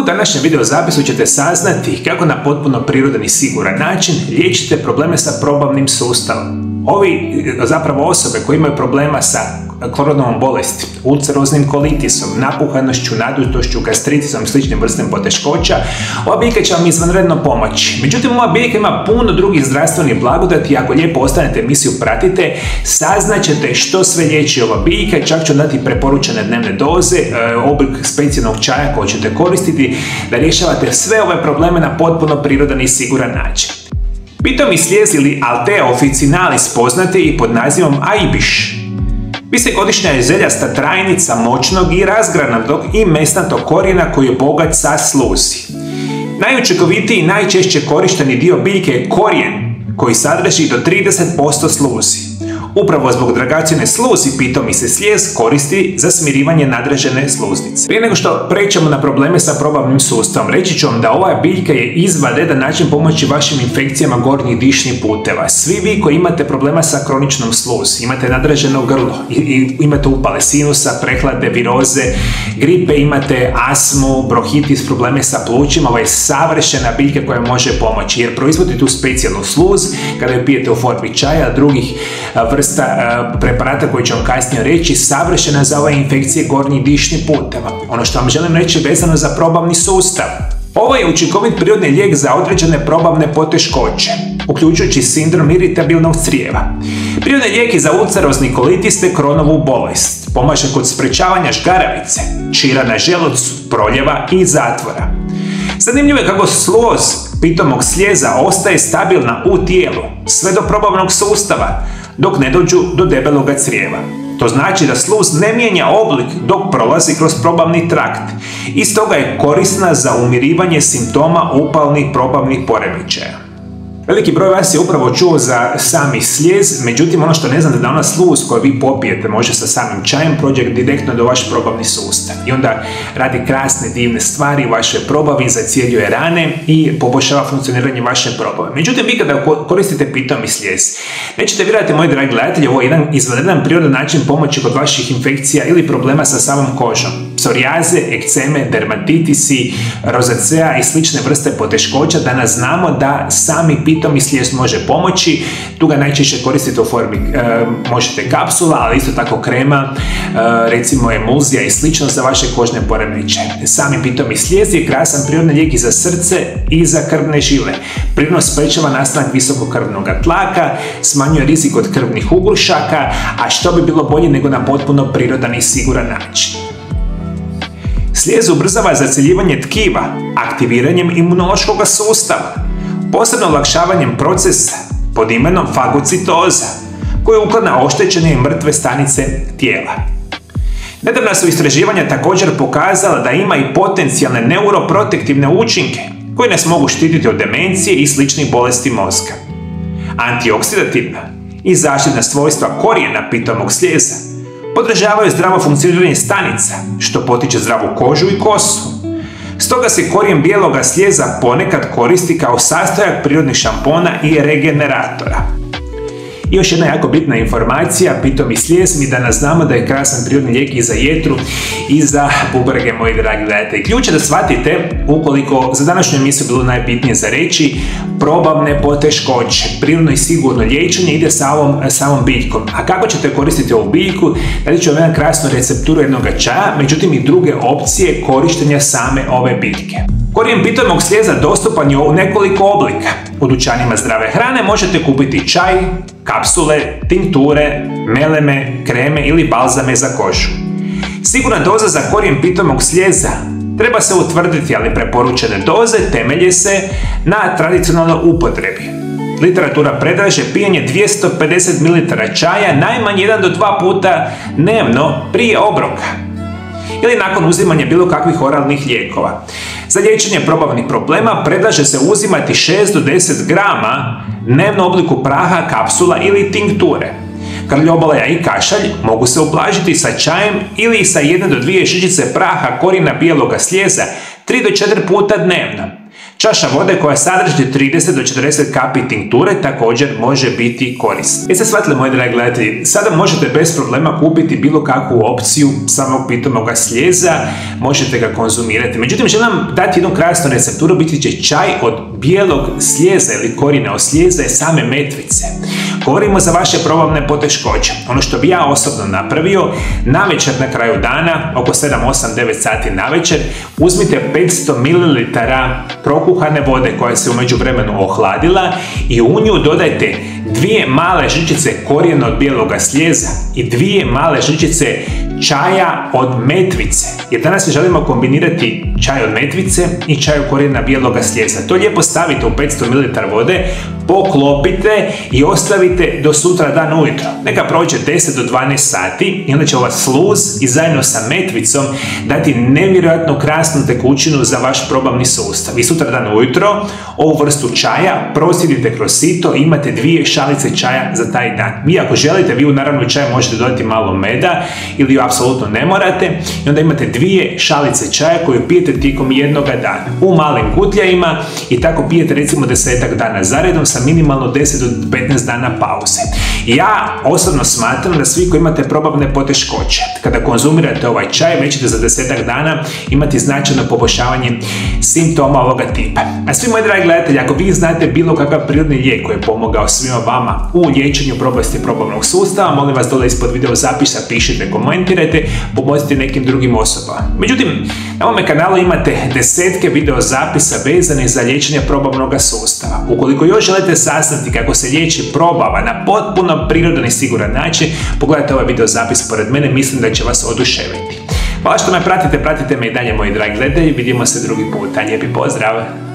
U današnjem video zapisu ćete saznati kako na potpuno prirodan i siguran način liječite probleme sa probavnim sustavom. Zapravo osobe koje imaju problema sa Crohnovom bolesti, ulceroznim kolitisom, napuhanošću, nadutošću, gastritisom i sličnim vrstem poteškoća, ova biljka će vam izvanredno pomoći. Međutim, ova biljka ima puno drugih zdravstvenih blagodati i ako lijepo ostanete emisiju pratite, saznaćete što sve liječi ova biljka i čak ću dati preporučene dnevne doze, oblik specijalnog čaja koji ćete koristiti da rješavate sve ove probleme na potpuno prirodan i siguran način. Pitomi slijez ili Altea officinalis poznate i pod nazivom ajbiš. Višegodišnja je željasta trajnica moćnog i razgranatog i mesnatog korijena koji je bogat sa sluzi. Najučinkovitiji i najčešće korišteni dio biljke je korijen koji sadrži do 30% sluzi. Upravo zbog dragocjene sluzi pitomi se slijez koristi za smirivanje nadražene sluznice. Prije nego što pređemo na probleme sa probavnim sustavom, reći ću vam da ova biljka je izvanredan način pomoći vašim infekcijama gornjih dišnih puteva. Svi vi koji imate problema sa kroničnom sluzi, imate nadraženo grlo, imate upale sinusa, prehlade, viroze, gripe, imate astmu, bronhitis, probleme sa plućima, ovo je savršena biljka koja može pomoći jer proizvodi tu specijalnu sluz kada je pijete u formi čaja, drugih vrsta preparata koji ću vam kasnije reći, savršena za ove infekcije gornjih dišnih puteva. Ono što vam želim reći vezano za probavni sustav. Ovo je učinkovit prirodni lijek za određene probavne poteškoće, uključujući sindrom iritabilnog crijeva. Prirodni lijek je za ulcerozni kolitis te Crohnovu bolest. Pomaže kod sprečavanja žgaravice, čira na želucu, proljeva i zatvora. Zanimljivo je kako sluz pitomog slijeza ostaje stabilna u tijelu sve do probavnog sustava, dok ne dođu do debeloga crijeva. To znači da sluz ne mijenja oblik dok prolazi kroz probavni trakt i stoga je korisna za umirivanje simptoma upalnih probavnih poremećaja. Veliki broj vas je upravo čuo za sami slijez, međutim ono što ne znate da ona sluz koju vi popijete može sa samim čajem prođe direktno do vaš probavni sustav i onda radi krasne divne stvari u vašoj probavi, zacjeljuje rane i poboljšava funkcioniranje vaše probave. Međutim, vi kada koristite pitomi slijez, nećete vjerovati, moji dragi gledatelji, ovo je jedan izvanredan prirodan način pomoći kod vaših infekcija ili problema sa samom kožom. Psorijaze, ekceme, dermatitisi, rozacea i slične vrste poteškoća, danas znamo da sami pitomi slijez može pomoći. Tu ga najčešće koristite u formi, možete kapsula, ali isto tako krema, recimo emulzija i slično za vaše kožne poremećaje. Sami pitomi slijez je krasan prirodni lijek i za srce i za krvne žile. Prirodno sprečava nastanak visokog krvnog tlaka, smanjuje rizik od krvnih ugrušaka, a što bi bilo bolje nego na potpuno prirodan i siguran način. Slijez ubrzava zacjeljivanje tkiva, aktiviranjem imunološkog sustava, posebno olakšavanjem procesa pod imenom fagocitoza, koji uklanja oštećene i mrtve stanice tijela. Nedavna su istraživanja također pokazala da ima i potencijalne neuroprotektivne učinke koji nas mogu štititi od demencije i sličnih bolesti mozga. Antioksidativna i zaštitna svojstva korijena pitomog slijeza podržavaju zdravo funkcioniranje stanica, što potiče zdravu kožu i kosu. Stoga se korijen bijeloga slijeza ponekad koristi kao sastojak prirodnih šampona i regeneratora. I još jedna jako bitna informacija, pitomi slijez, mi danas znamo da je krasan prirodni lijek i za jetru i za bubrege, moji dragi gledatelji. Ključ je da shvatite, ukoliko za današnju emisiju bilo najbitnije za reći, probavne poteškoće, prirodno i sigurno liječenje ide sa ovom biljkom. A kako ćete koristiti ovu biljku? Dati ću vam jedan krasnu recepturu jednog čaja, međutim i druge opcije korištenja same ove biljke. Korijen pitomog slijeza dostupan je u nekoliko oblika. U dućanima zdrave hrane možete kupiti čaj, kapsule, tinkture, meleme, kreme ili balzame za kožu. Sigurna doza za korijen pitomog slijeza treba se utvrditi, ali preporučene doze temelje se na tradicionalnoj upotrebi. Literatura predlaže pijenje 250 ml čaja najmanje 1 do 2 puta dnevno prije obroka ili nakon uzimanja bilo kakvih oralnih lijekova. Za liječenje probavnih problema predlaže se uzimati 6 do 10 grama dnevno u obliku praha, kapsula ili tinkture. Krljobolaja i kašalj mogu se ublažiti sa čajem ili sa 1 do 2 šičice praha korijena bijeloga slijeza 3 do 4 puta dnevno. Čaša vode koja sadrži 30 do 40 kapi tinkture također može biti korisna. Jeste shvatili, moji dragi gledatelji, sada možete bez problema kupiti bilo kakvu opciju samog pitomoga slijeza, možete ga konzumirati. Međutim, želim vam dati jednu krasnu recepturu, biti će čaj od bijelog slijeza ili korijena od slijeza je same metvice. Govorimo za vaše probavne poteškoće. Ono što bi ja osobno napravio, navečer na kraju dana, oko 7, 8, 9 sati navečer, uzmite 500 ml prokuhane vode koja se u međuvremenu ohladila i u nju dodajte 2 male žličice korijena od bijeloga slijeza i 2 male žličice čaja od metvice. Jer danas želimo kombinirati čaj od metvice i čaj od korijena bijeloga slijeza. To lijepo stavite u 500 ml vode, poklopite i ostavite do sutra dan ujutro. Neka prođe 10 do 12 sati i onda će ova sluz i zajedno sa metvicom dati nevjerojatno krasnu tekućinu za vaš probavni sustav. I sutra dan ujutro ovu vrstu čaja prosjedite kroz sito i imate 2 šalice čaja za taj dan. Vi ako želite, vi u naravno čaj možete dodati malo meda ili ju apsolutno ne morate i onda imate 2 šalice čaja koju pijete tijekom jednoga dana u malim kutljajima i tako pijete recimo 10 dana zaredom sa minimalno 10 do 15 dana pauze. Ja osobno smatram da svi koji imate probavne poteškoće, kada konzumirate ovaj čaj, već ćete za 10 dana imati značajno poboljšavanje simptoma ovoga tipa. A svi moji dragi gledatelji, ako vi znate bilo kakav prirodni lijek koji je pomogao svima vama u liječenju bolesti probavnog sustava, molim vas dole ispod video zapisa pišite, komentirajte, pomozite nekim drugim osobama. Međutim, na ovome kanalu imate desetke video zapisa vezanih za liječenje probavnog sustava. Ukoliko još želite saznati kako se liječi probava na potpuno prirodan i siguran način, pogledajte ovaj video zapis pored mene, mislim da će vas oduševiti. Hvala što me pratite me i dalje, moji dragi gledatelji, vidimo se drugi puta, lijepi pozdrav!